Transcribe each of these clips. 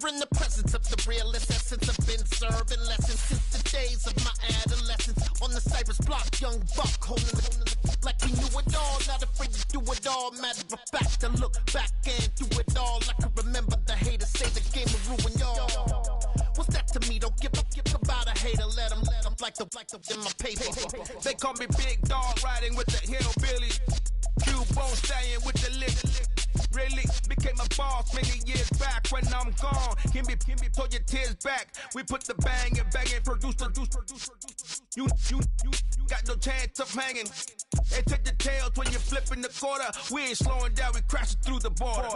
in the presence of the realest essence. I've been serving lessons since the days of my adolescence. On the Cypress block, young buck holding it like we knew it all. Not afraid to do it all. Matter of fact, I look back and do it all. I can remember the haters say the game will ruin y'all. What's that to me? Don't give about a hater. Let them like the in my paper. They call me Big Dog, riding with the hillbilly. Cubone staying with the lick. Really became a boss many years back. When I'm gone, can be pull your tears back. We put the bang and produce. You got no chance of hanging. They take the tails when you're flipping the quarter. We ain't slowing down, we crashing through the border.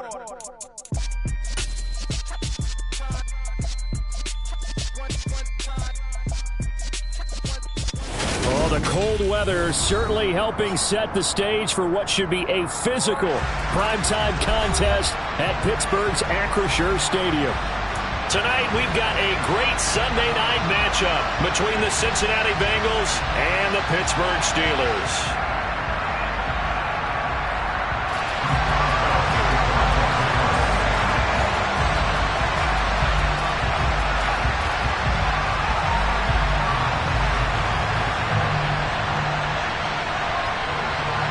Oh, the cold weather certainly helping set the stage for what should be a physical primetime contest at Pittsburgh's Acrisure Stadium. Tonight, we've got a great Sunday night matchup between the Cincinnati Bengals and the Pittsburgh Steelers.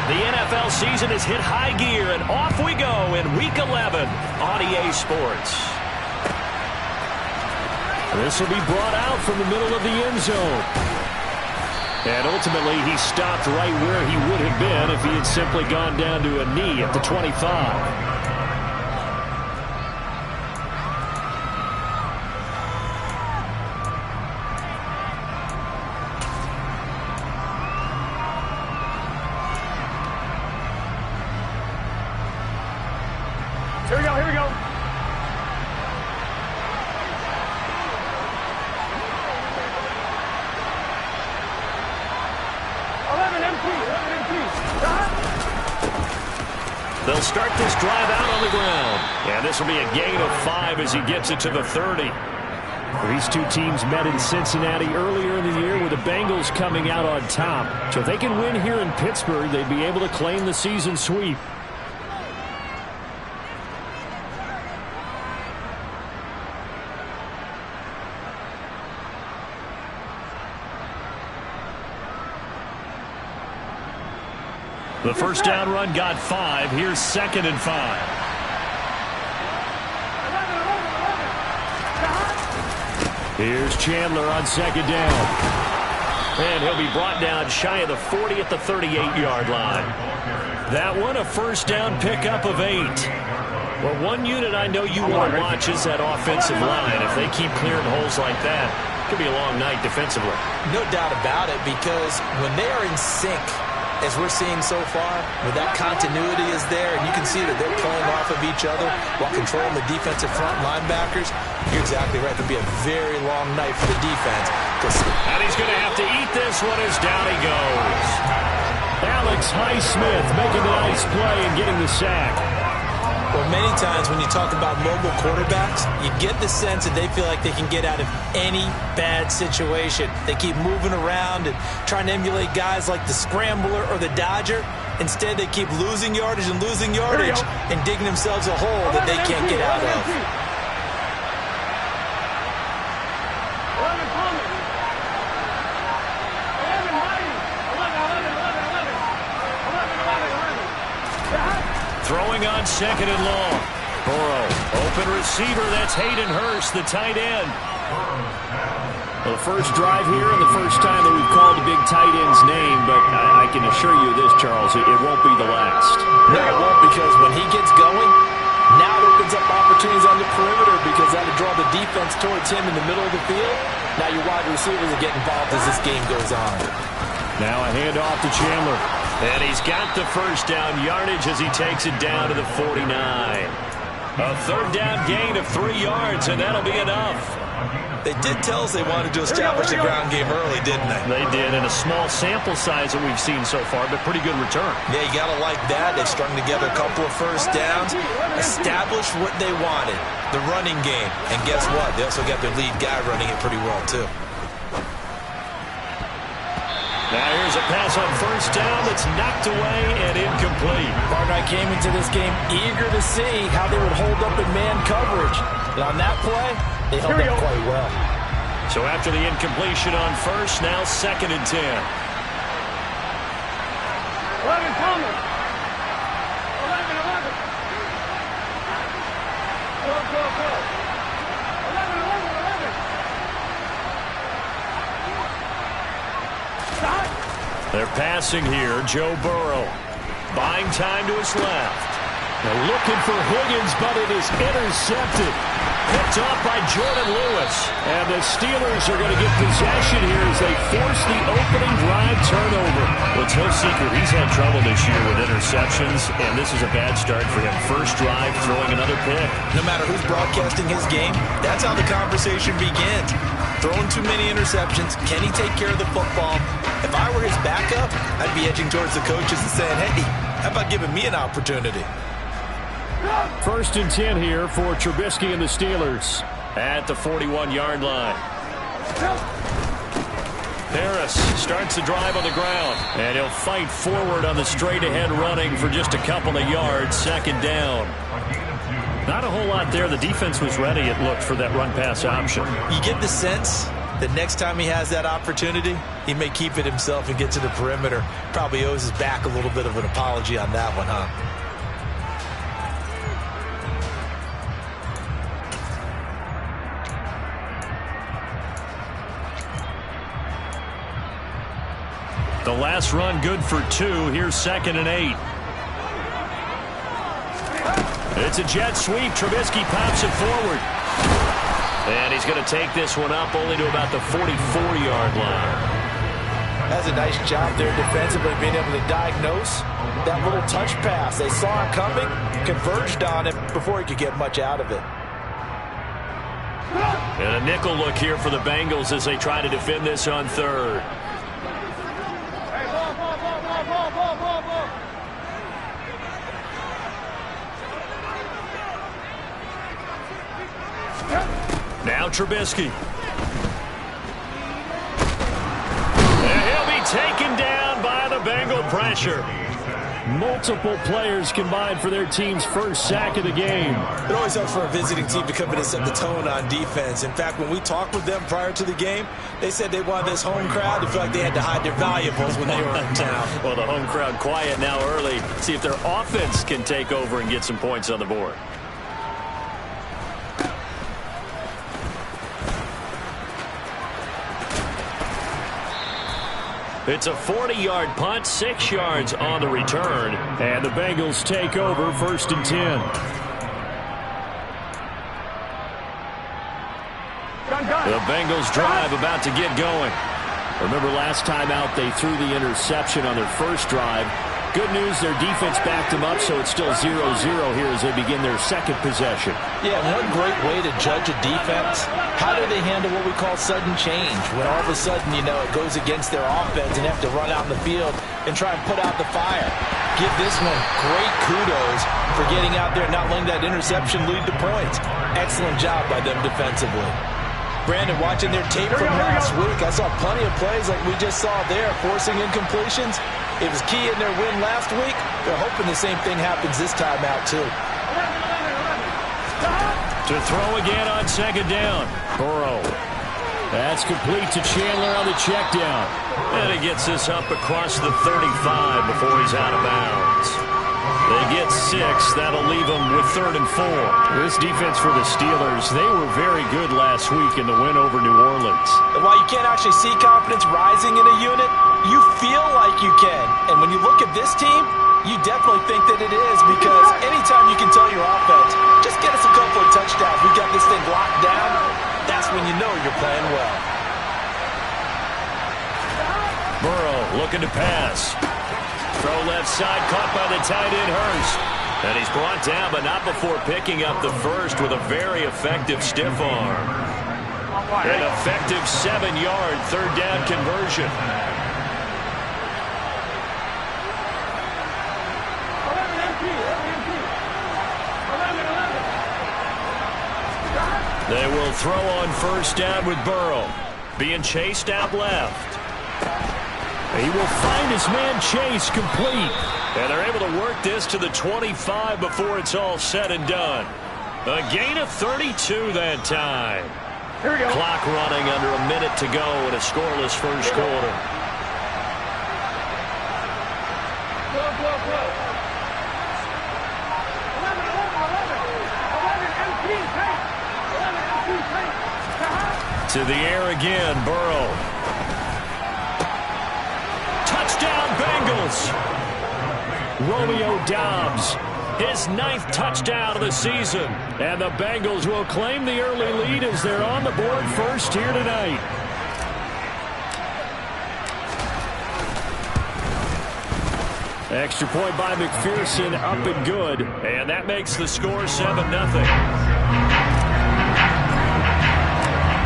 The NFL season has hit high gear, and off we go in Week 11 on EA Sports. This will be brought out from the middle of the end zone. And ultimately, he stopped right where he would have been if he had simply gone down to a knee at the 25. Here we go. 11 empty. They'll start this drive out on the ground. And this will be a gain of 5 as he gets it to the 30. These two teams met in Cincinnati earlier in the year with the Bengals coming out on top. So if they can win here in Pittsburgh, they'd be able to claim the season sweep. The first down run got 5. Here's 2nd and 5. Here's Chandler on 2nd down. And he'll be brought down shy of the 40 at the 38-yard line. That one a first down pickup of 8. Well, one unit I know you want to watch is that offensive line. If they keep clearing holes like that, it could be a long night defensively. No doubt about it, because when they are in sync, as we're seeing so far, where that continuity is there, and you can see that they're pulling off of each other while controlling the defensive front linebackers, you're exactly right. It'll be a very long night for the defense. And he's going to have to eat this one as down he goes. Alex Highsmith making the nice play and getting the sack. Well, many times when you talk about mobile quarterbacks, you get the sense that they feel like they can get out of any bad situation. They keep moving around and trying to emulate guys like the Scrambler or the Dodger. Instead, they keep losing yardage and digging themselves a hole that they can't get out of. Throwing on 2nd and long. Burrow, open receiver. That's Hayden Hurst, the tight end. Well, the first drive here and the first time that we've called a big tight end's name, but I can assure you this, Charles, it won't be the last. No, it won't, because when he gets going, now it opens up opportunities on the perimeter, because that'll draw the defense towards him in the middle of the field. Now your wide receivers will get involved as this game goes on. Now a handoff to Chandler. And he's got the first down yardage as he takes it down to the 49. A third down gain of 3 yards, and that'll be enough. They did tell us they wanted to establish the ground game early, didn't they? They did, in a small sample size that we've seen so far, but pretty good return. Yeah, you got to like that. They've strung together a couple of first downs, established what they wanted, the running game. And guess what? They also got their lead guy running it pretty well, too. Now here's a pass on first down that's knocked away and incomplete. Partner, I came into this game eager to see how they would hold up in man coverage. And on that play, they held up quite well. So after the incompletion on first, now 2nd and 10. 11 coming. 11. Go. 11. They're passing here. Joe Burrow buying time to his left. They're looking for Higgins, but it is intercepted. Picked off by Jordan Lewis. And the Steelers are going to get possession here as they force the opening drive turnover. Well, it's no secret he's had trouble this year with interceptions, and this is a bad start for him. First drive, throwing another pick. No matter who's broadcasting his game, that's how the conversation begins. Throwing too many interceptions. Can he take care of the football? If I were his backup, I'd be edging towards the coaches and saying, hey, how about giving me an opportunity? 1st and 10 here for Trubisky and the Steelers at the 41-yard line. Harris starts the drive on the ground, and he'll fight forward on the straight-ahead running for just a couple of yards. 2nd down. Not a whole lot there. The defense was ready, it looked, for that run-pass option. You get the sense that next time he has that opportunity, he may keep it himself and get to the perimeter. Probably owes his back a little bit of an apology on that one, huh? The last run good for 2. Here's 2nd and 8. It's a jet sweep. Trubisky pops it forward. And he's going to take this one up only to about the 44-yard line. That's a nice job there defensively, being able to diagnose that little touch pass. They saw it coming, converged on it before he could get much out of it. And a nickel look here for the Bengals as they try to defend this on 3rd. Now Trubisky. And he'll be taken down by the Bengal pressure. Multiple players combined for their team's first sack of the game. It always helps for a visiting team to come in and set the tone on defense. In fact, when we talked with them prior to the game, they said they wanted this home crowd to feel like they had to hide their valuables when they were in town. Well, the home crowd quiet now early. See if their offense can take over and get some points on the board. It's a 40-yard punt, 6 yards on the return, and the Bengals take over 1st and 10. The Bengals drive about to get going. Remember last time out they threw the interception on their first drive. Good news, their defense backed them up, so it's still 0-0 here as they begin their 2nd possession. Yeah, one great way to judge a defense, how do they handle what we call sudden change? When all of a sudden, you know, it goes against their offense and they have to run out in the field and try and put out the fire. Give this one great kudos for getting out there and not letting that interception lead to points. Excellent job by them defensively. Brandon, watching their tape from last week, I saw plenty of plays like we just saw there, forcing incompletions. It was key in their win last week. They're hoping the same thing happens this time out, too. To throw again on 2nd down. Burrow. That's complete to Chandler on the check down. And he gets this up across the 35 before he's out of bounds. They get 6. That'll leave them with 3rd and 4. This defense for the Steelers, they were very good last week in the win over New Orleans. And while you can't actually see confidence rising in a unit, you feel like you can. And when you look at this team, you definitely think that it is, because anytime you can tell your offense, just get us a couple of touchdowns, we got this thing locked down, that's when you know you're playing well. Burrow looking to pass. Throw left side, caught by the tight end Hurst. And he's brought down, but not before picking up the first with a very effective stiff arm. An effective 7-yard 3rd down conversion. They will throw on 1st down with Burrow. Being chased out left. He will find his man Chase complete. And they're able to work this to the 25 before it's all said and done. A gain of 32 that time. Here we go. Clock running under a minute to go in a scoreless first quarter. Go. 11 empty tank. 11 empty tank. To the air again, Burrow. Touchdown, Bengals. Romeo Doubs, his 9th touchdown of the season. And the Bengals will claim the early lead as they're on the board first here tonight. Extra point by McPherson, up and good. And that makes the score 7-0.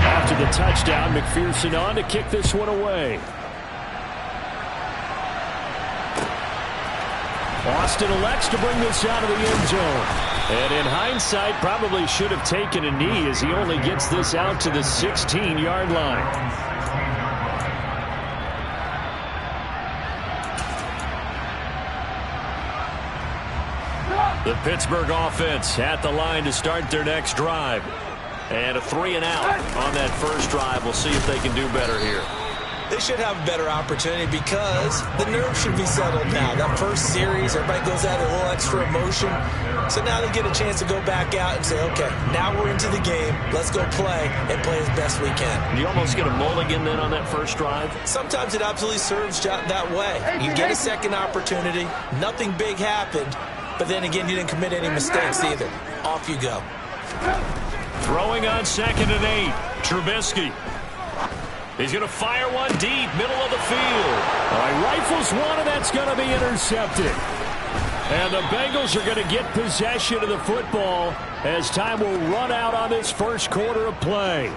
After the touchdown, McPherson on to kick this one away. Austin elects to bring this out of the end zone. And in hindsight, probably should have taken a knee as he only gets this out to the 16-yard line. The Pittsburgh offense at the line to start their next drive. And a 3-and-out on that first drive. We'll see if they can do better here. They should have a better opportunity because the nerves should be settled now. That first series, everybody goes out a little extra emotion. So now they get a chance to go back out and say, okay, now we're into the game. Let's go play and play as best we can. You almost get a mulligan then on that first drive? Sometimes it absolutely serves that way. You get a second opportunity. Nothing big happened. But then again, you didn't commit any mistakes either. Off you go. Throwing on 2nd and 8. Trubisky. He's going to fire one deep, middle of the field. He rifles one, and that's going to be intercepted. And the Bengals are going to get possession of the football as time will run out on this first quarter of play.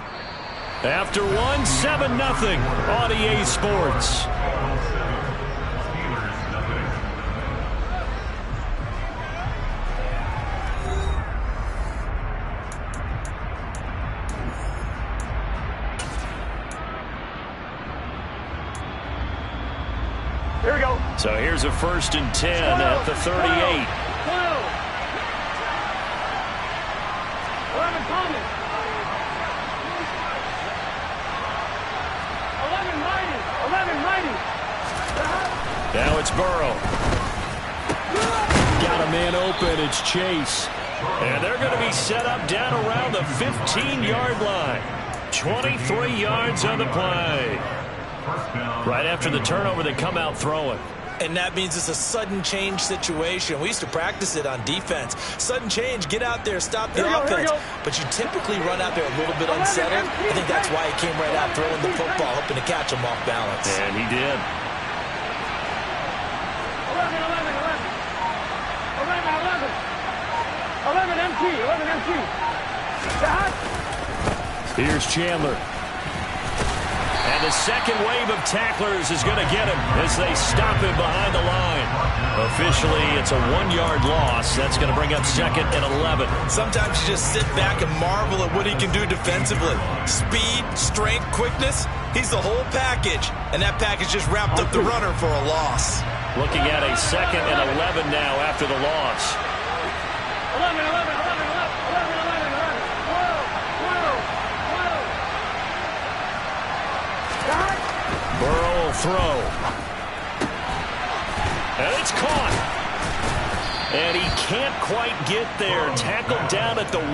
After one, 7-0 on EA Sports. Here we go. So here's a 1st and 10 at the 38. 12. 11 Thomas. 11 Mighty. Now it's Burrow. Got a man open. It's Chase. And they're going to be set up down around the 15-yard line. 23 yards on the play. Right after the turnover, they come out throwing. And that means it's a sudden change situation. We used to practice it on defense. Sudden change, get out there, stop the offense. But you typically run out there a little bit unsettled. I think that's why he came right out throwing the football, hoping to catch him off balance. And he did. 11 MT. Here's Chandler. And the second wave of tacklers is going to get him as they stop him behind the line. Officially, it's a 1-yard loss. That's going to bring up 2nd and 11. Sometimes you just sit back and marvel at what he can do defensively. Speed, strength, quickness. He's the whole package. And that package just wrapped up the runner for a loss. Looking at a 2nd and 11 now after the loss. 11. Burrow will throw. And it's caught. And he can't quite get there. Tackled down at the 1.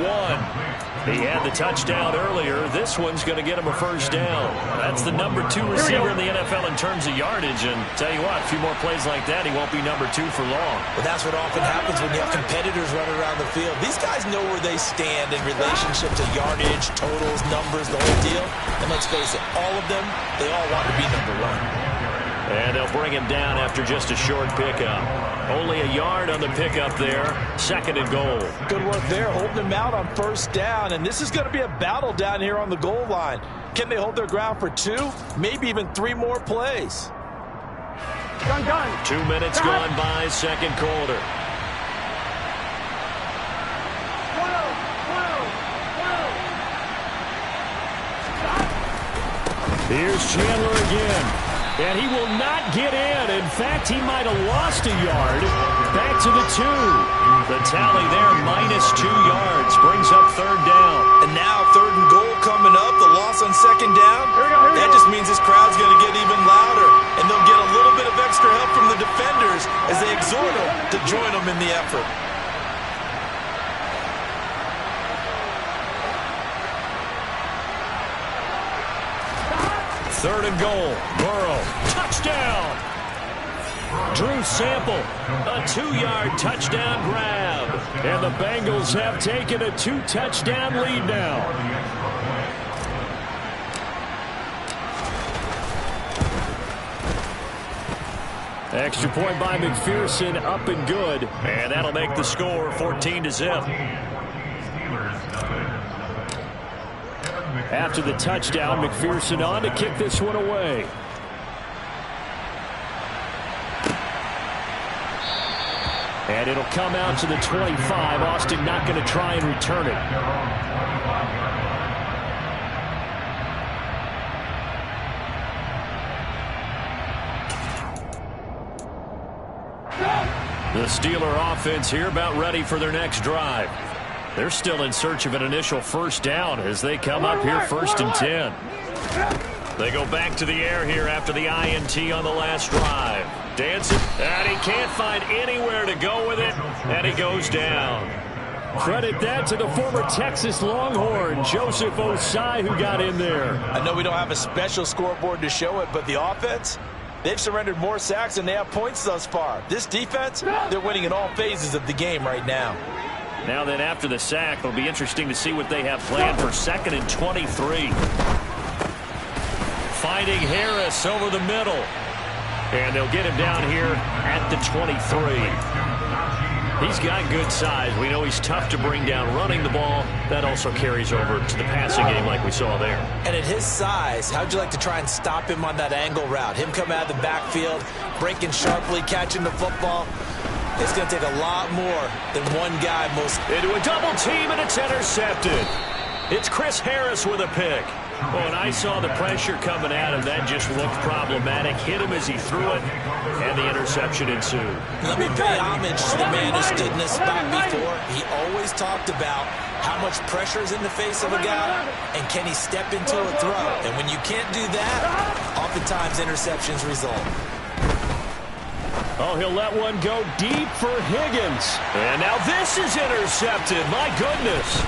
He had the touchdown earlier. This one's going to get him a first down. That's the number 2 receiver in the NFL in terms of yardage. And tell you what, a few more plays like that, he won't be number 2 for long. Well, that's what often happens when you have competitors running around the field. These guys know where they stand in relationship to yardage, totals, numbers, the whole deal. And let's face it, all of them, they all want to be number 1. And they'll bring him down after just a short pickup. Only a yard on the pickup there. 2nd and goal. Good work there, holding him out on first down. And this is going to be a battle down here on the goal line. Can they hold their ground for 2, maybe even 3 more plays? Done. 2 minutes gone by, second quarter. 12. Here's Chandler again. And he will not get in. In fact, he might have lost a yard. Back to the 2. The tally there, -2 yards, brings up 3rd down. And now 3rd and goal coming up. The loss on 2nd down. That just means this crowd's going to get even louder. And they'll get a little bit of extra help from the defenders as they exhort them to join them in the effort. Third and goal. Burrow. Touchdown. Drew Sample. A 2-yard touchdown grab. And the Bengals have taken a 2-touchdown lead now. Extra point by McPherson, up and good. And that'll make the score 14-0. After the touchdown, McPherson on to kick this one away. And it'll come out to the 25. Austin not going to try and return it. The Steeler offense here about ready for their next drive. They're still in search of an initial first down as they come up here 1st and 10. They go back to the air here after the INT on the last drive. Dancing, and he can't find anywhere to go with it, and he goes down. Credit that to the former Texas Longhorn, Joseph Osai, who got in there. I know we don't have a special scoreboard to show it, but the offense, they've surrendered more sacks than they have points thus far. This defense, they're winning in all phases of the game right now. Now then, after the sack, it'll be interesting to see what they have planned for 2nd and 23. Finding Harris over the middle. And they'll get him down here at the 23. He's got good size. We know he's tough to bring down running the ball. That also carries over to the passing game like we saw there. And at his size, how'd you like to try and stop him on that angle route? Him coming out of the backfield, breaking sharply, catching the football. It's going to take a lot more than one guy. Into a double team, and it's intercepted. It's Chris Harris with a pick. Oh, and I saw the pressure coming at him. That just looked problematic. Hit him as he threw it, and the interception ensued. Let me pay homage to the man who stood in this spot before. He always talked about how much pressure is in the face of a guy, and can he step into a throw. And when you can't do that, oftentimes interceptions result. Oh, he'll let one go deep for Higgins. And now this is intercepted. My goodness.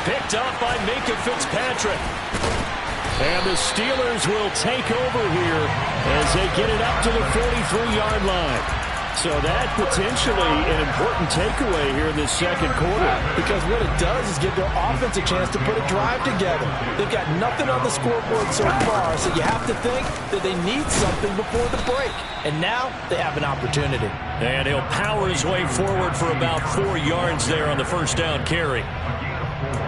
Picked up by Minka Fitzpatrick. And the Steelers will take over here as they get it up to the 43-yard line. So that potentially an important takeaway here in this second quarter. Because what it does is give their offense a chance to put a drive together. They've got nothing on the scoreboard so far, so you have to think that they need something before the break. And now they have an opportunity. And he'll power his way forward for about 4 yards there on the first down carry.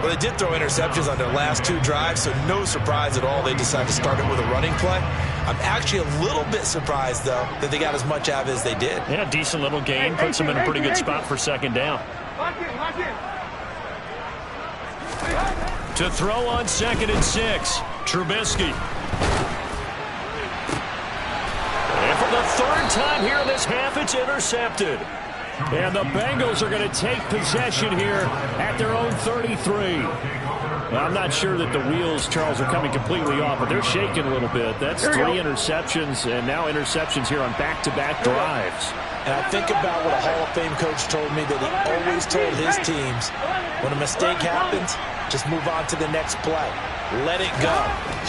Well, they did throw interceptions on their last 2 drives, so no surprise at all they decided to start it with a running play. I'm actually a little bit surprised, though, that they got as much out of it as they did. Yeah, decent little gain. Puts them in a pretty good spot for 2nd down. To throw on 2nd and 6, Trubisky. And for the 3rd time here in this half, it's intercepted. And the Bengals are going to take possession here at their own 33. Well, I'm not sure that the wheels, Charles, are coming completely off, but they're shaking a little bit. That's 3 interceptions, and now interceptions here on back-to-back drives. And I think about what a Hall of Fame coach told me, that he always told his teams, when a mistake happens, just move on to the next play. Let it go.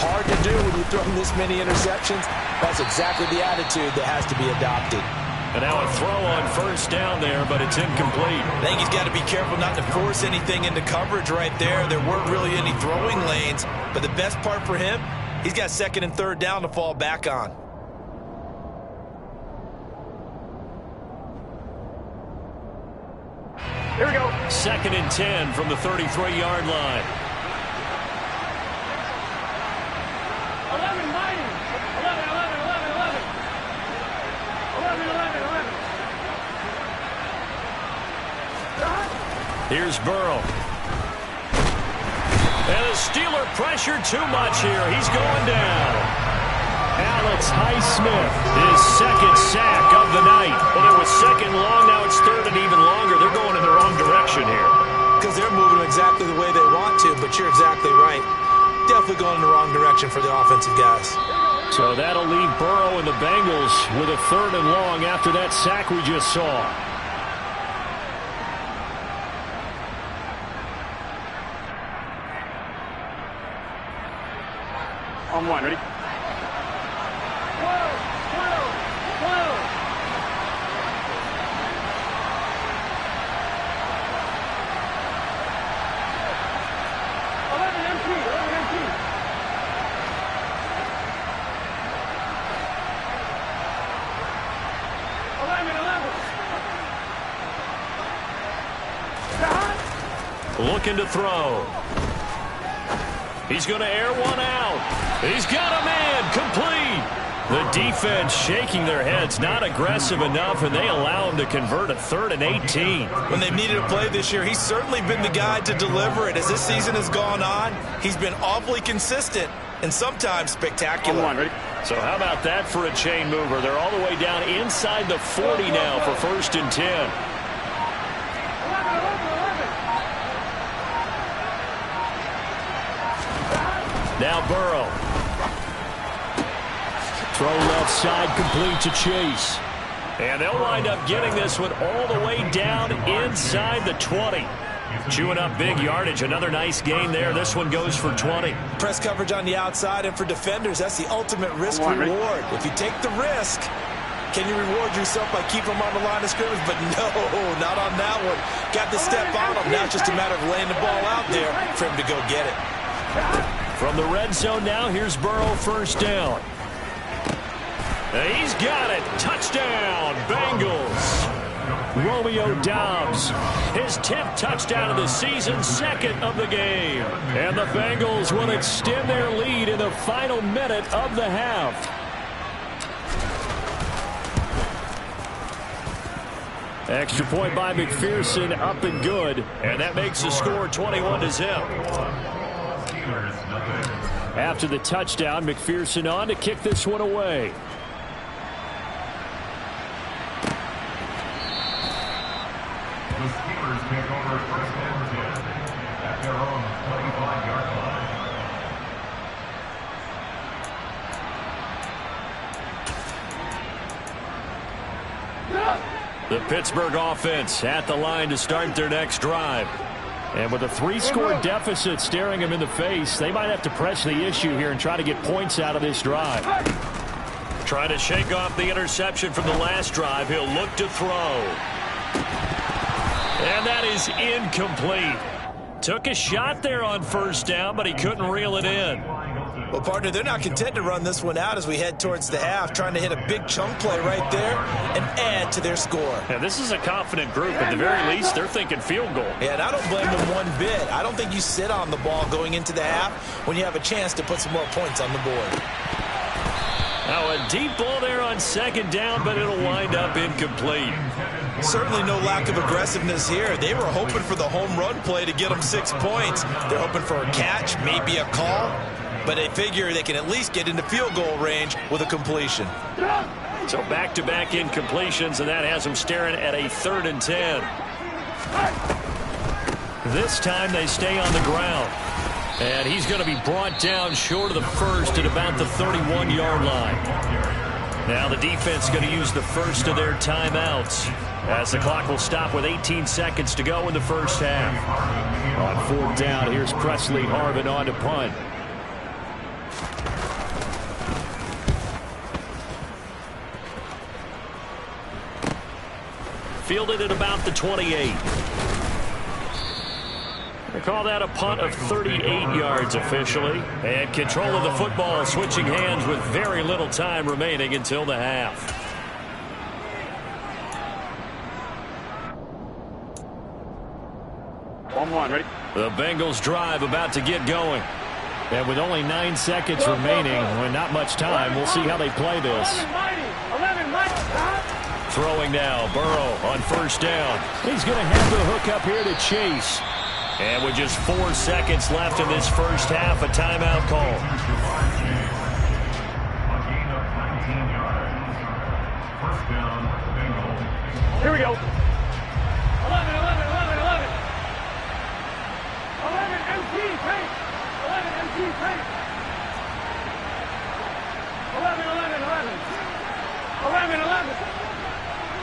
Hard to do when you throw this many interceptions. That's exactly the attitude that has to be adopted. And now a throw on 1st down there, but it's incomplete. I think he's got to be careful not to force anything into coverage right there. There weren't really any throwing lanes, but the best part for him, he's got 2nd and 3rd down to fall back on. Here we go. 2nd and 10 from the 33-yard line. 11 minus. 11. Here's Burrow. And the Steeler pressure too much here. He's going down. Alex Highsmith, his second sack of the night. Well, it was second long, now it's third and even longer. They're going in the wrong direction here. Because they're moving exactly the way they want to, but you're exactly right. Definitely going in the wrong direction for the offensive guys. So that'll leave Burrow and the Bengals with a third and long after that sack we just saw. On one, ready? 12. Looking to throw. He's going to air one out. He's got a man complete. The defense shaking their heads, not aggressive enough, and they allow him to convert a 3rd and 18. When they've needed a play this year, he's certainly been the guy to deliver it. As this season has gone on, he's been awfully consistent and sometimes spectacular. On one, ready? So how about that for a chain mover? They're all the way down inside the 40 now for 1st and 10. Now Burrow. Throw left side, complete to Chase. And they'll wind up getting this one all the way down inside the 20. Chewing up big yardage. Another nice gain there. This one goes for 20. Press coverage on the outside, and for defenders, that's the ultimate risk reward. If you take the risk, can you reward yourself by keeping them on the line of scrimmage? But no, not on that one. Got to step on them. Now it's just a matter of laying the ball out there for him to go get it. From the red zone now, here's Burrow, 1st down. He's got it. Touchdown, Bengals. Romeo Doubs, his 10th touchdown of the season, 2nd of the game. And the Bengals will extend their lead in the final minute of the half. Extra point by McPherson, up and good. And that makes the score 21-0. After the touchdown, McPherson on to kick this one away. The Steelers take over 1st and 10 at their own 25-yard line. The Pittsburgh offense at the line to start their next drive. And with a 3-score deficit staring them in the face, they might have to press the issue here and try to get points out of this drive. Trying to shake off the interception from the last drive. He'll look to throw. And that is incomplete. Took a shot there on 1st down, but he couldn't reel it in. Well, partner, they're not content to run this one out as we head towards the half, trying to hit a big chunk play right there and add to their score. Yeah, this is a confident group. At the very least, they're thinking field goal. Yeah, and I don't blame them one bit. I don't think you sit on the ball going into the half when you have a chance to put some more points on the board. Now a deep ball there on 2nd down, but it'll wind up incomplete. Certainly no lack of aggressiveness here. They were hoping for the home run play to get them 6 points. They're hoping for a catch, maybe a call, but they figure they can at least get into field goal range with a completion. So back-to-back incompletions, and that has them staring at a 3rd and 10. This time they stay on the ground. And he's going to be brought down short of the 1st at about the 31-yard line. Now the defense going to use the first of their timeouts as the clock will stop with 18 seconds to go in the 1st half. On 4th down, here's Presley Harvin on to punt. Fielded at about the 28. They call that a punt of 38 yards officially. And control of the football switching hands with very little time remaining until the half. Ready? The Bengals drive about to get going. And with only 9 seconds remaining, with not much time, we'll see how they play this. 11 mighty. Throwing now, Burrow on 1st down. He's going to have the hook up here to Chase. And with just 4 seconds left in this 1st half, a timeout call. Here we go. 11, 11, 11, 11. 11 MT tank. 11 MT tank. 11, 11, 11. 11, 11.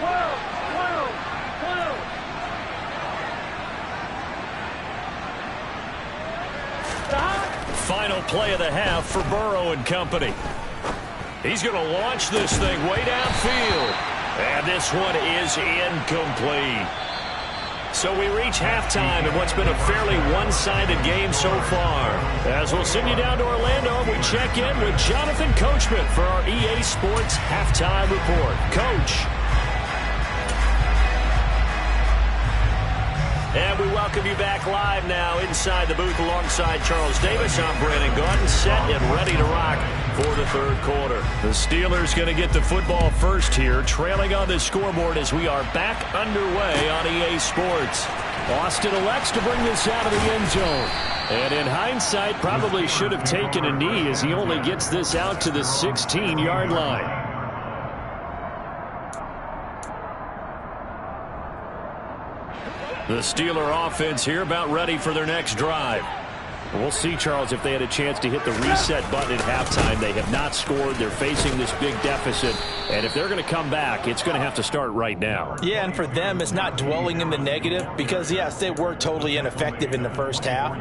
12, 12, 12. Final play of the half for Burrow and company. He's going to launch this thing way downfield. And this one is incomplete. So we reach halftime in what's been a fairly one-sided game so far. As we'll send you down to Orlando, we check in with Jonathan Coachman for our EA Sports Halftime Report. Coach. And we welcome you back live now inside the booth alongside Charles Davis. I'm Brandon Gordon, set and ready to rock for the third quarter. The Steelers going to get the football first here, trailing on the scoreboard as we are back underway on EA Sports. Austin elects to bring this out of the end zone. And in hindsight, probably should have taken a knee as he only gets this out to the 16-yard line. The Steeler offense here about ready for their next drive. We'll see, Charles, if they had a chance to hit the reset button at halftime. They have not scored. They're facing this big deficit. And if they're going to come back, it's going to have to start right now. Yeah, and for them, it's not dwelling in the negative because, yes, they were totally ineffective in the first half.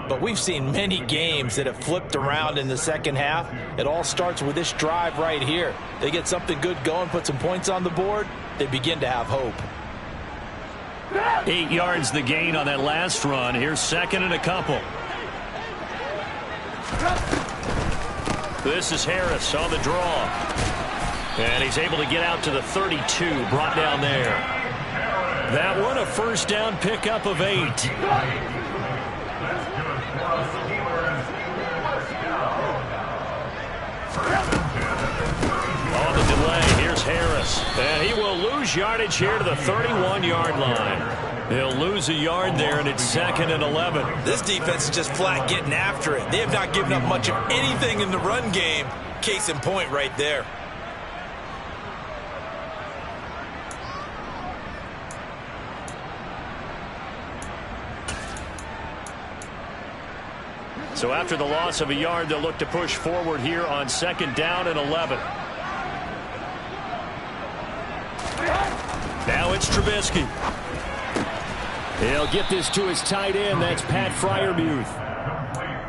But we've seen many games that have flipped around in the second half. It all starts with this drive right here. They get something good going, put some points on the board, they begin to have hope. 8 yards the gain on that last run. Here's second and a couple. This is Harris on the draw. And he's able to get out to the 32, brought down there. That one a first down pickup of 8. On the delay, here's Harris. And he will lose yardage here to the 31-yard line. He'll lose a yard there, and it's second and 11. This defense is just flat getting after it. They have not given up much of anything in the run game. Case in point right there. So after the loss of a yard, they'll look to push forward here on second down and 11. Now it's Trubisky. He'll get this to his tight end. That's Pat Freiermuth.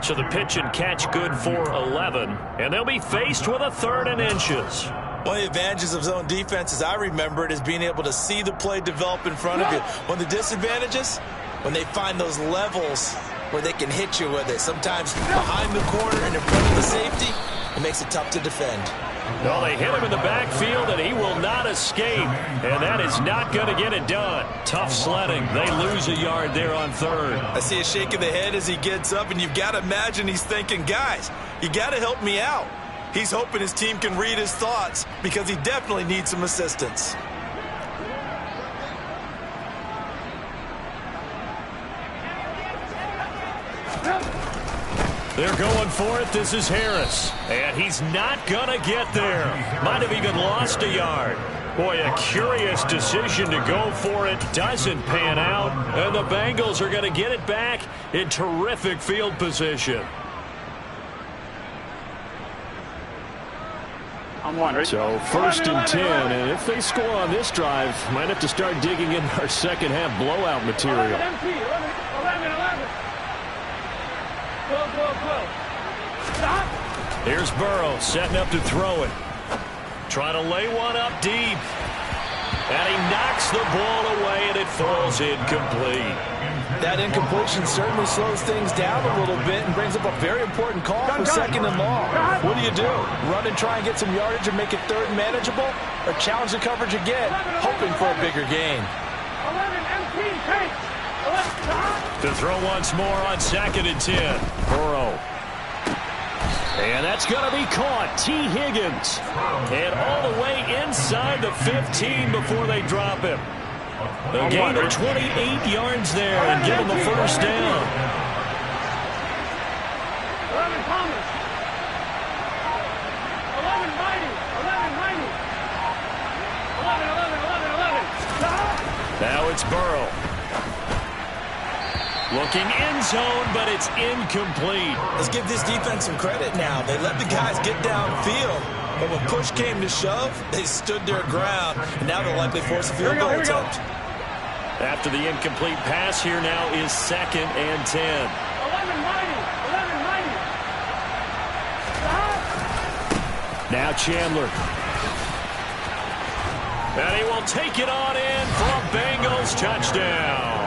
So the pitch and catch good for 11. And they'll be faced with a 3rd and inches. One of the advantages of zone defense, as I remember it, is being able to see the play develop in front of you. One of the disadvantages, when they find those levels where they can hit you with it. Sometimes behind the corner and in front of the safety, it makes it tough to defend. Well, they hit him in the backfield, and he will not escape. And that is not going to get it done. Tough sledding. They lose a yard there on 3rd. I see a shake of the head as he gets up, and you've got to imagine he's thinking, guys, you got to help me out. He's hoping his team can read his thoughts because he definitely needs some assistance. They're going for it. This is Harris. And he's not going to get there. Might have even lost a yard. Boy, a curious decision to go for it. Doesn't pan out. And the Bengals are going to get it back in terrific field position. So 1st and 10. And if they score on this drive, might have to start digging in our second half blowout material. 11. Go. Stop. Here's Burrow setting up to throw it. Trying to lay one up deep. And he knocks the ball away, and it falls incomplete. That incompletion certainly slows things down a little bit and brings up a very important call for second and long. What do? Run and try and get some yardage and make it 3rd and manageable? Or challenge the coverage again, hoping for a bigger gain? 11 MT tank. To throw once more on 2nd and 10. Burrow. And that's going to be caught. T. Higgins. And all the way inside the 15 before they drop him. A gain of 28 yards there and give him the first down. 11 Thomas. 11 Mighty. 11 Mighty. 11. Stop. Now it's Burrow. Looking end zone, but it's incomplete. Let's give this defense some credit now. They let the guys get downfield, but when push came to shove, they stood their ground, and now they'll likely force a field goal attempt. After the incomplete pass, here now is 2nd and 10. 11-90. Now Chandler. And he will take it on in for a Bengals touchdown.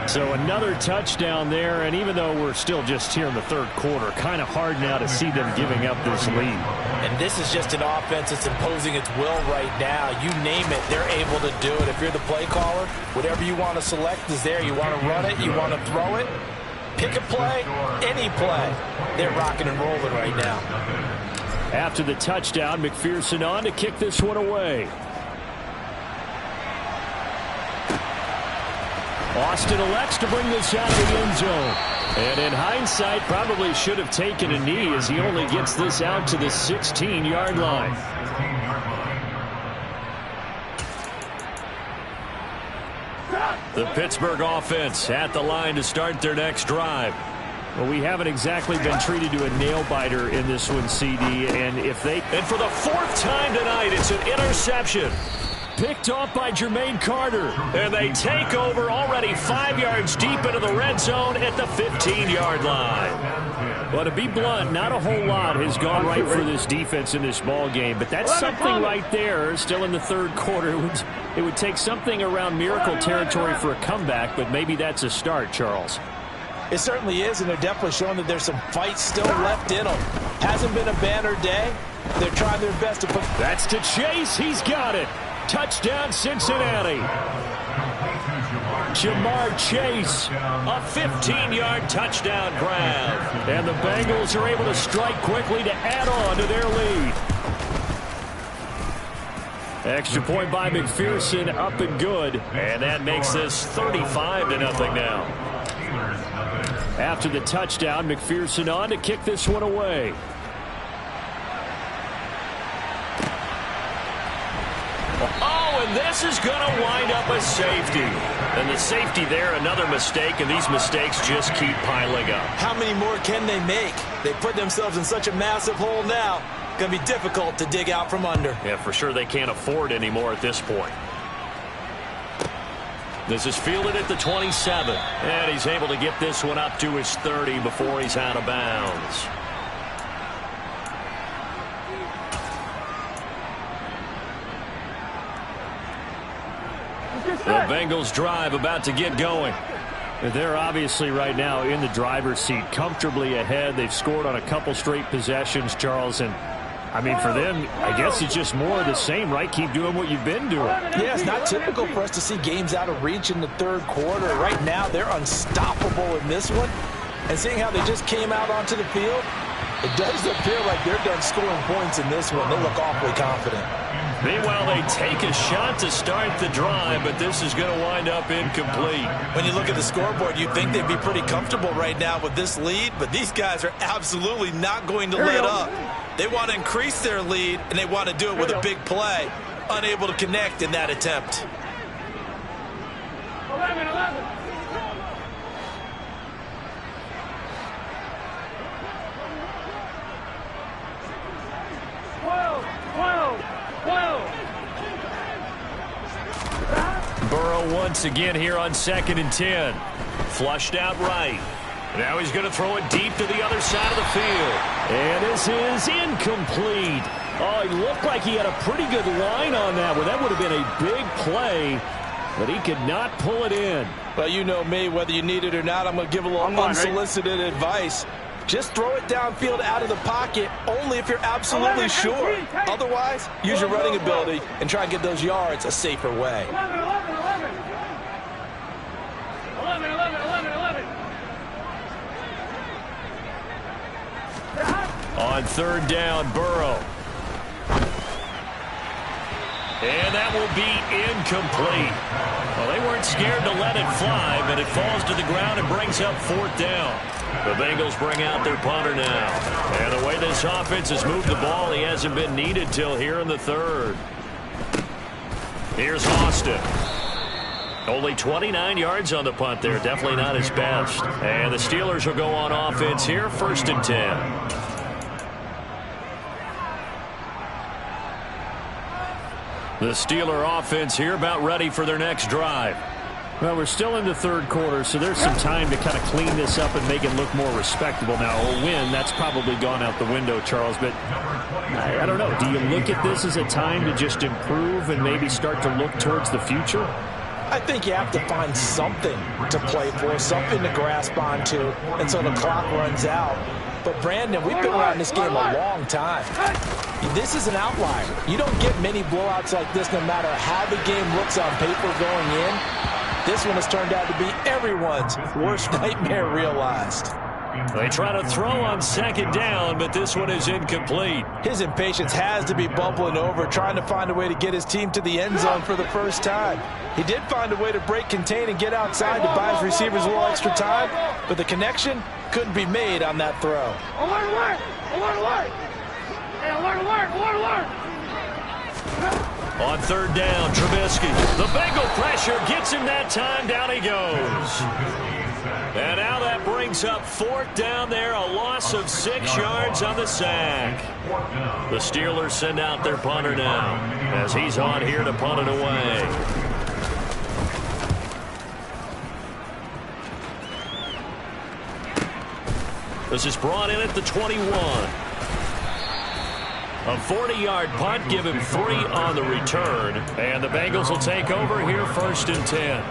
So another touchdown there, and even though we're still just here in the third quarter, kind of hard now to see them giving up this lead. And this is just an offense that's imposing its will right now. You name it, they're able to do it. If you're the play caller, whatever you want to select is there. You want to run it, you want to throw it, pick a play, any play. They're rocking and rolling right now. After the touchdown, McPherson on to kick this one away. Austin elects to bring this out of the end zone. And in hindsight, probably should have taken a knee as he only gets this out to the 16-yard line. The Pittsburgh offense at the line to start their next drive. Well, we haven't exactly been treated to a nail-biter in this one, CD. And for the 4th time tonight, it's an interception. Picked off by Jermaine Carter. And they take over already 5 yards deep into the red zone at the 15-yard line. Well, to be blunt, not a whole lot has gone right for this defense in this ball game. But that's something right there, still in the third quarter. It would take something around miracle territory for a comeback, but maybe that's a start, Charles. It certainly is, and they're definitely showing that there's some fight still left in them. Hasn't been a banner day. They're trying their best to put... That's to Chase. He's got it. Touchdown, Cincinnati. Jamar Chase, a 15-yard touchdown grab. And the Bengals are able to strike quickly to add on to their lead. Extra point by McPherson, up and good. And that makes this 35-0 now. After the touchdown, McPherson on to kick this one away. Oh, and this is going to wind up a safety. And the safety there, another mistake, and these mistakes just keep piling up. How many more can they make? They put themselves in such a massive hole now. Going to be difficult to dig out from under. Yeah, for sure they can't afford anymore at this point. This is fielded at the 27. And he's able to get this one up to his 30 before he's out of bounds. The Bengals drive about to get going. They're obviously right now in the driver's seat, comfortably ahead. They've scored on a couple straight possessions, Charles, and I mean, for them, I guess it's just more of the same, right? Keep doing what you've been doing. Yeah, it's not typical for us to see games out of reach in the third quarter. Right now, they're unstoppable in this one. And seeing how they just came out onto the field, it does appear like they're done scoring points in this one. They look awfully confident. Meanwhile, they take a shot to start the drive, but this is going to wind up incomplete. When you look at the scoreboard, you'd think they'd be pretty comfortable right now with this lead, but these guys are absolutely not going to let up. They want to increase their lead, and they want to do it with a big play. Unable to connect in that attempt. 11-11. Burrow once again here on 2nd and 10. Flushed out right. Now he's going to throw it deep to the other side of the field. And this is incomplete. Oh, he looked like he had a pretty good line on that one. That would have been a big play, but he could not pull it in. Well, you know me, whether you need it or not, I'm going to give a little unsolicited advice. Just throw it downfield out of the pocket, only if you're absolutely sure. Otherwise, use your running ability and try and get those yards a safer way. 11-11. On 3rd down, Burrow. And that will be incomplete. Well, they weren't scared to let it fly, but it falls to the ground and brings up 4th down. The Bengals bring out their punter now. And the way this offense has moved the ball, he hasn't been needed till here in the 3rd. Here's Austin. Only 29 yards on the punt there. Definitely not his best. And the Steelers will go on offense here, 1st and 10. The Steeler offense here about ready for their next drive. Well, we're still in the third quarter, so there's some time to kind of clean this up and make it look more respectable. Now, a win, that's probably gone out the window, Charles, but I don't know. Do you look at this as a time to just improve and maybe start to look towards the future? I think you have to find something to play for, something to grasp onto until the clock runs out. But, Brandon, we've been around this game a long time. This is an outlier. You don't get many blowouts like this no matter how the game looks on paper going in. This one has turned out to be everyone's worst nightmare realized. They try to throw on 2nd down, but this one is incomplete. His impatience has to be bubbling over, trying to find a way to get his team to the end zone for the first time. He did find a way to break contain and get outside to buy his receivers a little extra time, but the connection couldn't be made on that throw. Alert, alert! Alert, alert! Hey, alert, alert! Alert, alert! On 3rd down, Trubisky. The Bengal pressure gets him that time. Down he goes. And now that brings up 4th down there. A loss of 6 yards on the sack. The Steelers send out their punter now as he's on here to punt it away. This is brought in at the 21. A 40-yard punt, give him 3 on the return. And the Bengals will take over here, 1st and 10.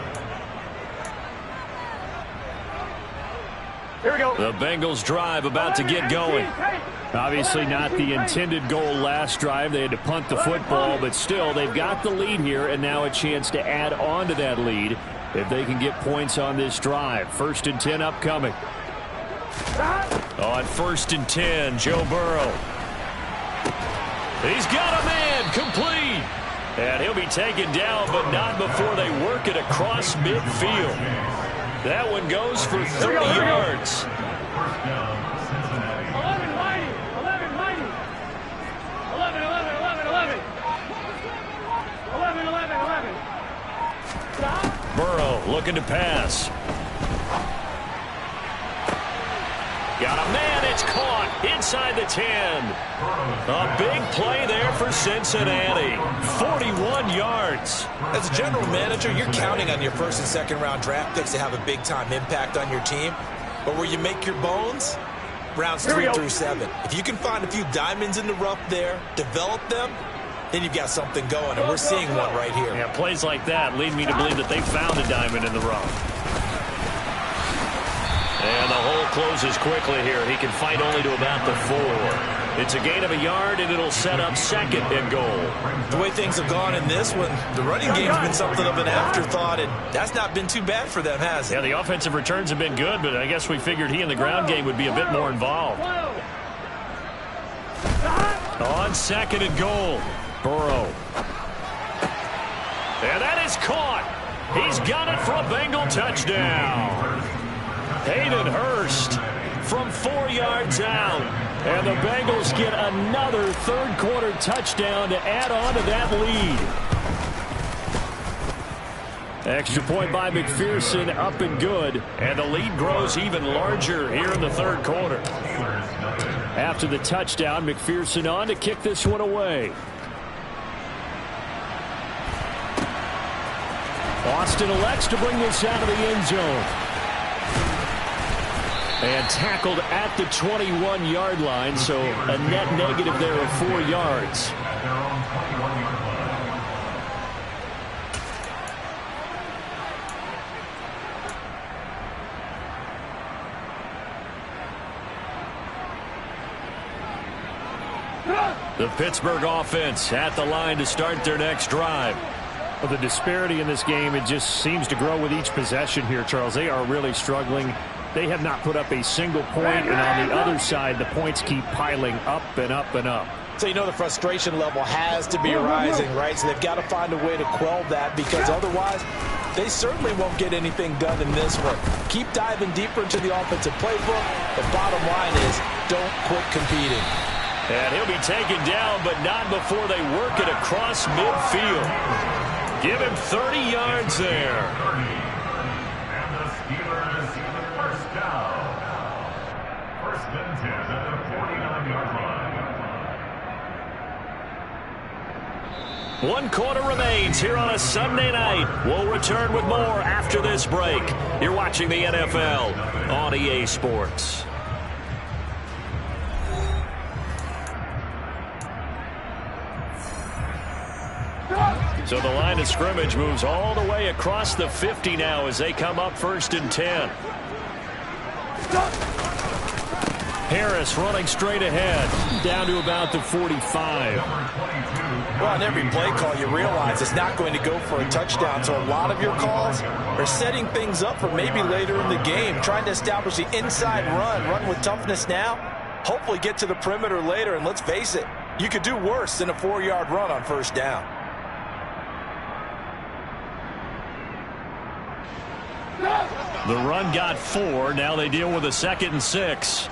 Here we go. The Bengals drive about to get going. Obviously not the intended goal last drive. They had to punt the football, but still they've got the lead here and now a chance to add on to that lead if they can get points on this drive. 1st and 10 upcoming. On 1st and 10, Joe Burrow. He's got a man, complete. And he'll be taken down, but not before they work it across midfield. That one goes for 30 yards. 11 mighty. 11 mighty. 11, 11, 11, 11. 11, 11, 11. Burrow looking to pass. Got a man, it's caught inside the 10. A big play there for Cincinnati. 41 yards. As a general manager, you're counting on your 1st and 2nd round draft picks to have a big-time impact on your team. But where you make your bones, rounds 3 through 7. If you can find a few diamonds in the rough there, develop them, then you've got something going, and we're seeing one right here. Yeah, plays like that lead me to believe that they found a diamond in the rough. And the hole closes quickly here. He can fight only to about the 4. It's a gain of a yard, and it'll set up 2nd and goal. The way things have gone in this one, the running game's been something of an afterthought, and that's not been too bad for them, has it? Yeah, the offensive returns have been good, but I guess we figured he in the ground game would be a bit more involved. On 2nd and goal, Burrow. And that is caught. He's got it for a Bengal touchdown. Hayden Hurst from 4 yards out. And the Bengals get another 3rd quarter touchdown to add on to that lead. Extra point by McPherson, up and good. And the lead grows even larger here in the 3rd quarter. After the touchdown, McPherson on to kick this one away. Austin elects to bring this out of the end zone. And tackled at the 21-yard line, so a net negative there of 4 yards. The Pittsburgh offense at the line to start their next drive. Well, the disparity in this game, it just seems to grow with each possession here, Charles. They are really struggling. They have not put up a single point, and on the other side, the points keep piling up and up and up. So you know the frustration level has to be rising, right? So they've got to find a way to quell that, because otherwise they certainly won't get anything done in this one. Keep diving deeper into the offensive playbook. The bottom line is don't quit competing. And he'll be taken down, but not before they work it across midfield. Give him 30 yards there. And the Steelers first down. First and 10 at the 49-yard line. 1 quarter remains here on a Sunday night. We'll return with more after this break. You're watching the NFL on EA Sports. So the line of scrimmage moves all the way across the 50 now as they come up 1st and 10. Harris running straight ahead, down to about the 45. Well, on every play call, you realize it's not going to go for a touchdown. So a lot of your calls are setting things up for maybe later in the game, trying to establish the inside run with toughness now, hopefully get to the perimeter later. And let's face it, you could do worse than a 4-yard run on 1st down. The run got 4. Now they deal with a 2nd and 6.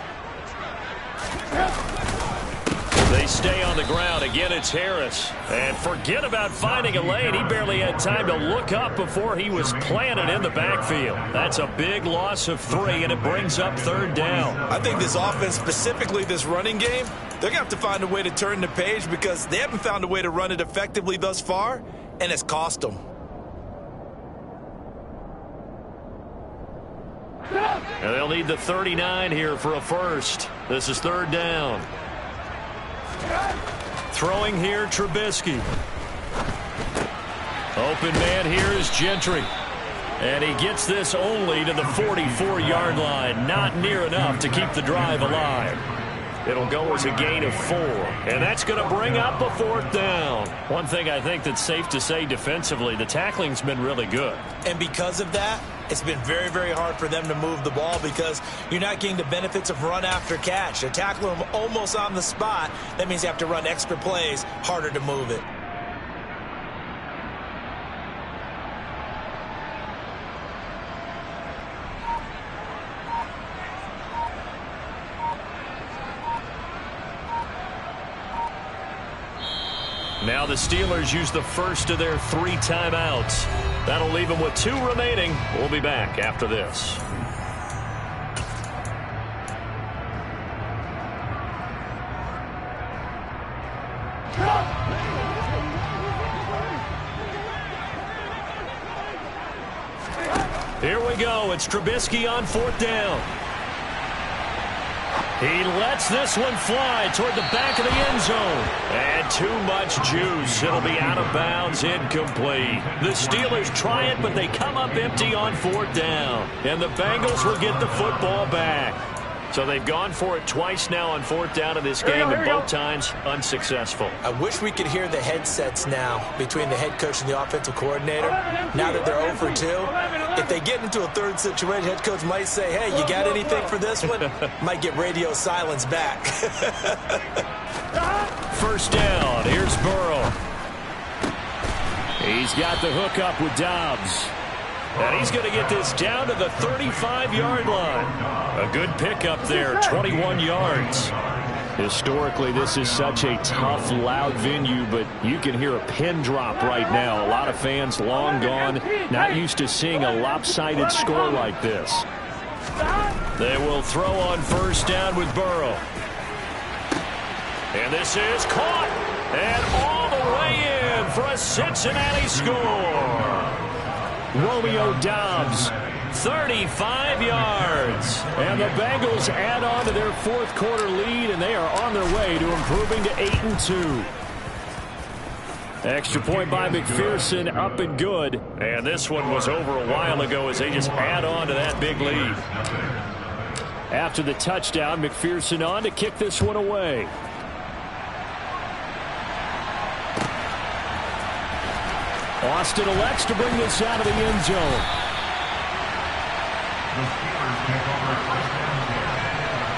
They stay on the ground. Again, it's Harris. And forget about finding a lane. He barely had time to look up before he was planted in the backfield. That's a big loss of 3, and it brings up 3rd down. I think this offense, specifically this running game, they're going to have to find a way to turn the page because they haven't found a way to run it effectively thus far, and it's cost them. And they'll need the 39 here for a first. This is 3rd down. Throwing here, Trubisky. Open man here is Gentry. And he gets this only to the 44-yard line. Not near enough to keep the drive alive. It'll go as a gain of 4. And that's going to bring up a 4th down. One thing I think that's safe to say defensively, the tackling's been really good. And because of that, it's been very, very hard for them to move the ball because you're not getting the benefits of run after catch. They're tackling them almost on the spot. That means you have to run extra plays, harder to move it. Now the Steelers use the first of their 3 timeouts. That'll leave them with 2 remaining. We'll be back after this. Here we go. It's Trubisky on 4th down. He lets this one fly toward the back of the end zone. And too much juice. It'll be out of bounds, incomplete. The Steelers try it, but they come up empty on 4th down. And the Bengals will get the football back. So they've gone for it twice now on 4th down in this game, and both times unsuccessful. I wish we could hear the headsets now between the head coach and the offensive coordinator. Now that they're 0 for 2, if they get into a 3rd situation, head coach might say, hey, you got anything for this one? Might get radio silence back. 1st down. Here's Burrow. He's got the hook up with Dobbs. And he's going to get this down to the 35-yard line. A good pickup there, 21 yards. Historically, this is such a tough, loud venue, but you can hear a pin drop right now. A lot of fans long gone, not used to seeing a lopsided score like this. They will throw on 1st down with Burrow. And this is caught. And all the way in for a Cincinnati score. Romeo Dobbs, 35 yards. And the Bengals add on to their 4th quarter lead, and they are on their way to improving to 8-2. Extra point by McPherson, up and good. And this one was over a while ago as they just add on to that big lead. After the touchdown, McPherson on to kick this one away. Austin elects to bring this out of the end zone. The Steelers take over 1st and 10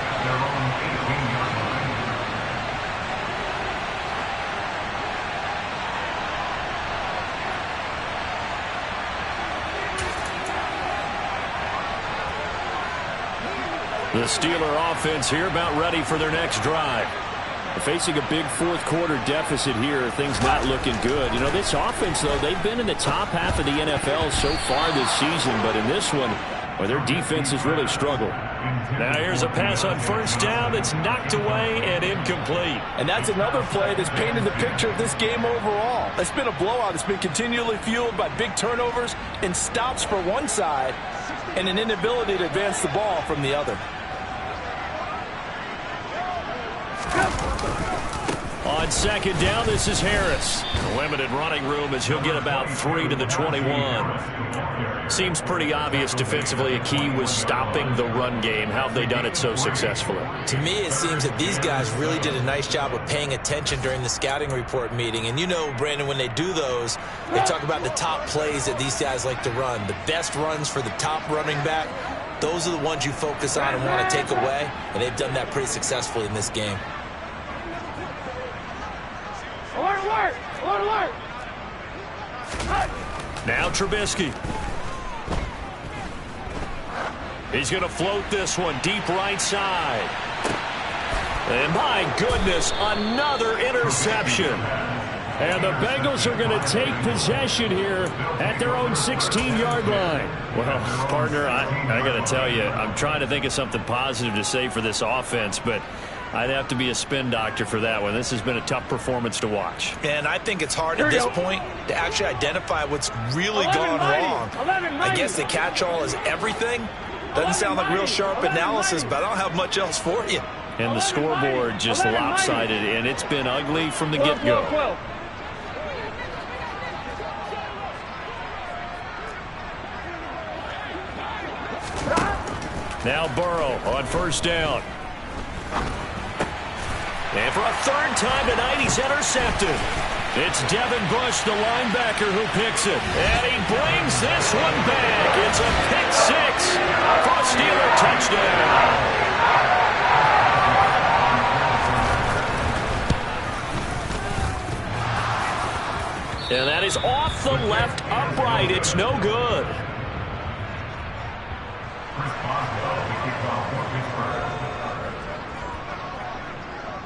at their own 18-yard line. The Steeler offense here about ready for their next drive. Facing a big fourth-quarter deficit here, things not looking good. You know, this offense, though, they've been in the top half of the NFL so far this season, but in this one, well, their defense has really struggled. Now here's a pass on first down that's knocked away and incomplete. And that's another play that's painted the picture of this game overall. It's been a blowout. It's been continually fueled by big turnovers and stops for one side and an inability to advance the ball from the other. On second down, this is Harris. Limited running room as he'll get about 3 to the 21. Seems pretty obvious defensively a key was stopping the run game. How have they done it so successfully? To me, it seems that these guys really did a nice job of paying attention during the scouting report meeting. And you know, Brandon, when they do those, they talk about the top plays that these guys like to run. The best runs for the top running back, those are the ones you focus on and want to take away. And they've done that pretty successfully in this game. Alert, alert! Alert, alert! Now Trubisky. He's going to float this one deep right side. And my goodness, another interception. And the Bengals are going to take possession here at their own 16-yard line. Well, partner, I got to tell you, I'm trying to think of something positive to say for this offense, but I'd have to be a spin doctor for that one. This has been a tough performance to watch. And I think it's hard at this point to actually identify what's really gone wrong. I guess the catch-all is everything. Doesn't sound like real sharp analysis, but I don't have much else for you. And the scoreboard just lopsided, and it's been ugly from the get-go. Now Burrow on first down. And for a third time tonight, he's intercepted. It's Devin Bush, the linebacker, who picks it. And he brings this one back. It's a pick six for a Steeler touchdown. And that is off the left upright. It's no good.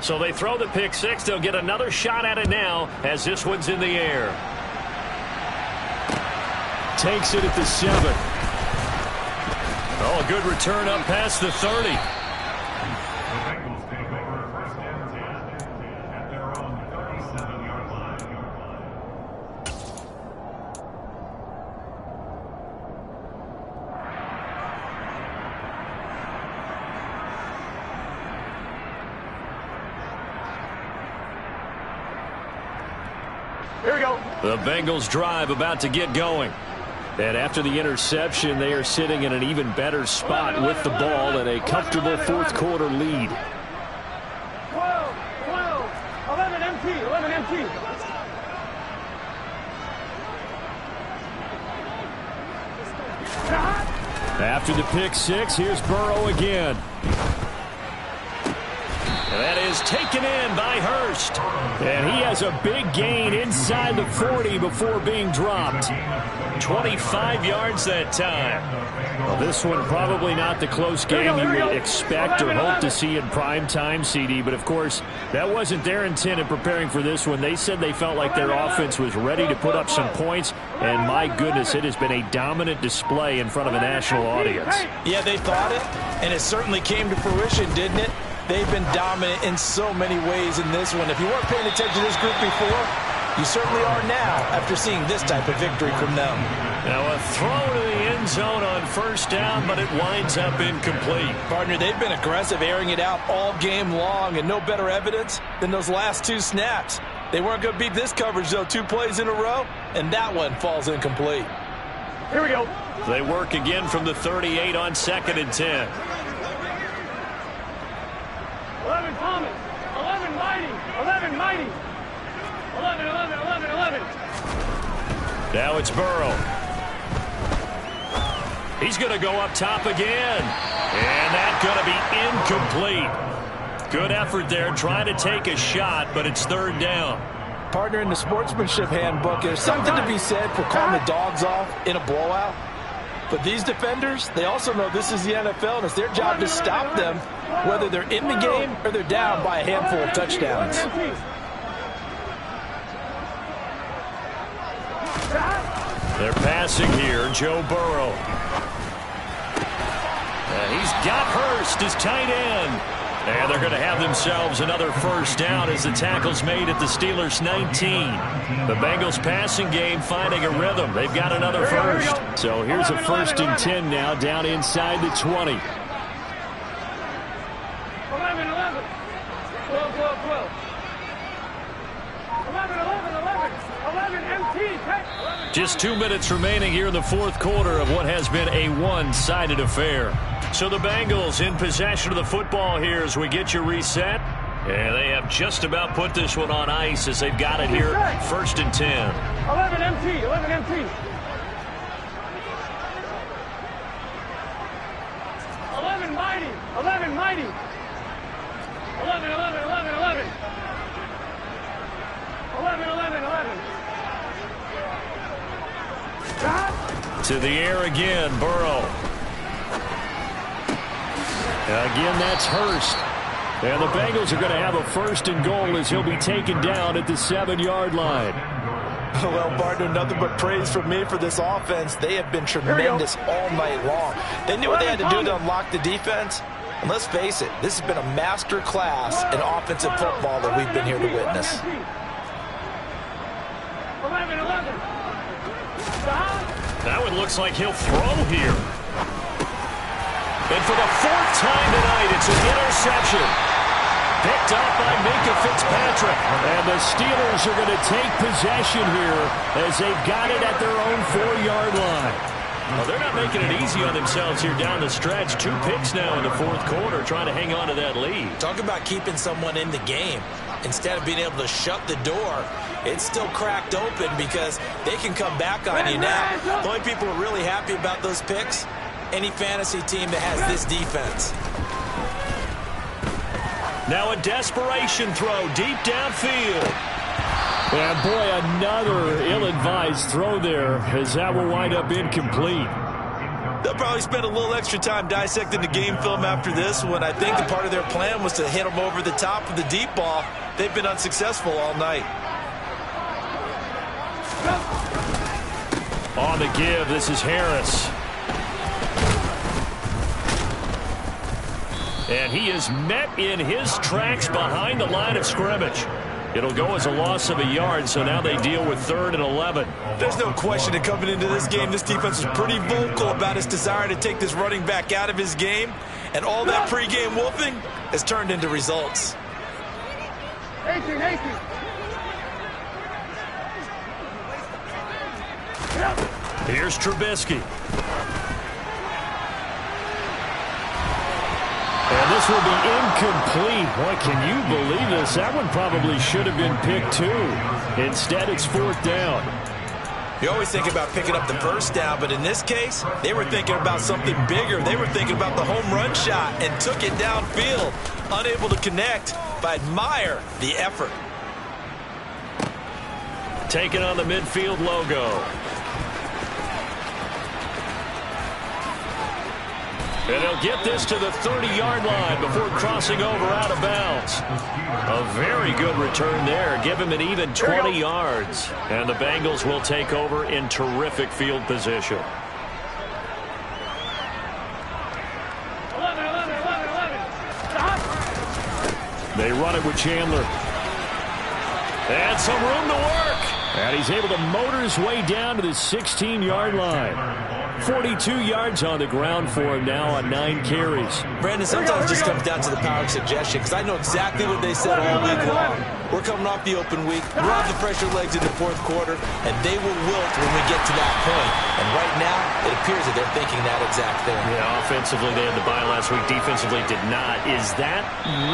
So they throw the pick six. They'll get another shot at it now as this one's in the air. Takes it at the 7. Oh, a good return up past the 30. The Bengals take over first and 10 at their own 37-yard line. Here we go. The Bengals drive about to get going. And after the interception, they are sitting in an even better spot with the ball and a comfortable fourth-quarter lead. 12, 11 MT, 11 MT. After the pick six, here's Burrow again. And that is taken in by Hurst. And he has a big gain inside the 40 before being dropped. 25 yards that time. Well, this one probably not the close game you would expect or hope to see in prime time, CD. But, of course, that wasn't their intent in preparing for this one. They said they felt like their offense was ready to put up some points. And, my goodness, it has been a dominant display in front of a national audience. Yeah, they thought it, and it certainly came to fruition, didn't it? They've been dominant in so many ways in this one. If you weren't paying attention to this group before, you certainly are now after seeing this type of victory from them. Now a throw to the end zone on first down, but it winds up incomplete. Partner, they've been aggressive, airing it out all game long, and no better evidence than those last two snaps. They weren't going to beat this coverage, though, 2 plays in a row, and that one falls incomplete. Here we go. They work again from the 38 on second and 10. 11 Thomas, 11 Mighty, 11 Mighty, 11, 11, 11, 11. Now it's Burrow. He's going to go up top again. And that's going to be incomplete. Good effort there, trying to take a shot, but it's third down. Partner, in the sportsmanship handbook, there's something to be said for calling the dogs off in a blowout. But these defenders, they also know this is the NFL, and it's their job to stop them, whether they're in the game or they're down by a handful of touchdowns. They're passing here, Joe Burrow. He's got Hurst as tight end. And they're going to have themselves another first down as the tackle's made at the Steelers' 19. The Bengals passing game finding a rhythm. They've got another first. So here's a 1st and 10 now down inside the 20. 11, 11. 12, 12, 12. 11, 11, 11. 11, MT. Just 2 minutes remaining here in the fourth quarter of what has been a one-sided affair. So the Bengals in possession of the football here as we get you reset. And they have just about put this one on ice as they've got it here. 1st and 10. 11 MT. 11 MT. 11 mighty. 11 mighty. 11, 11, 11, 11. 11, 11, 11. To the air again, Burrow. Again, that's Hurst. And the Bengals are going to have a 1st and goal as he'll be taken down at the 7-yard line. Well, partner, nothing but praise from me for this offense. They have been tremendous all night long. They knew what they had to do to unlock the defense. And let's face it, this has been a master class in offensive football that we've been here to witness. 11, 11. That one looks like he'll throw here. And for the 4th time tonight, it's an interception. Picked up by Minka Fitzpatrick. And the Steelers are going to take possession here as they've got it at their own 4-yard line. Well, they're not making it easy on themselves here down the stretch. 2 picks now in the fourth quarter trying to hang on to that lead. Talk about keeping someone in the game. Instead of being able to shut the door, it's still cracked open because they can come back on you now. The only people who are really happy about those picks, any fantasy team that has this defense. Now a desperation throw deep downfield. And boy, another ill-advised throw there as that will wind up incomplete. They'll probably spend a little extra time dissecting the game film after this one. I think the part of their plan was to hit them over the top of the deep ball. They've been unsuccessful all night. On the give, this is Harris. And he is met in his tracks behind the line of scrimmage. It'll go as a loss of a yard, so now they deal with 3rd and 11. There's no question that coming into this game, this defense is pretty vocal about its desire to take this running back out of his game. And all that pregame wolfing has turned into results. 18, 18. Here's Trubisky. And this will be incomplete. Boy, can you believe this? That one probably should have been picked too. Instead, it's 4th down. You always think about picking up the first down, but in this case, they were thinking about something bigger. They were thinking about the home run shot and took it downfield. Unable to connect, but I admire the effort. Taking on the midfield logo. And he'll get this to the 30-yard line before crossing over out of bounds. A very good return there. Give him an even 20 yards. And the Bengals will take over in terrific field position. 11, 11, 11, 11. Stop. They run it with Chandler. And some room to work. And he's able to motor his way down to the 16-yard line. 42 yards on the ground for him now on 9 carries. Brandon, sometimes it just comes down to the power of suggestion, because I know exactly what they said all week long. We're coming off the open week. We're on the pressure legs in the fourth quarter, and they will wilt when we get to that point. And right now, it appears that they're thinking that exact thing. Yeah, offensively, they had the bye last week. Defensively, did not. Is that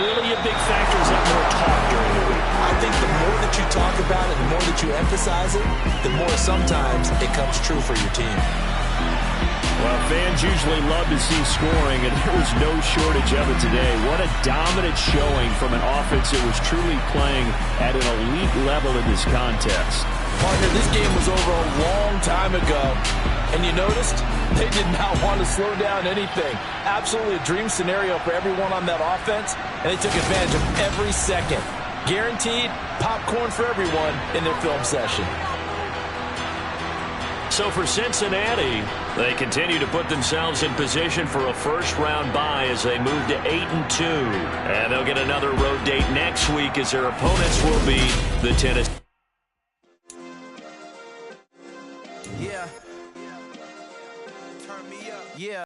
really a big factor? Is that more talk during the week? I think the more that you talk about it, the more that you emphasize it, the more sometimes it comes true for your team. Well, fans usually love to see scoring, and there was no shortage of it today. What a dominant showing from an offense that was truly playing at an elite level in this contest. Partner, this game was over a long time ago, and you noticed they did not want to slow down anything. Absolutely a dream scenario for everyone on that offense, and they took advantage of every second. Guaranteed popcorn for everyone in their film session. So for Cincinnati, they continue to put themselves in position for a first-round bye as they move to 8-2. And they'll get another road date next week as their opponents will be the Tennessee. Yeah. Turn me up. Yeah.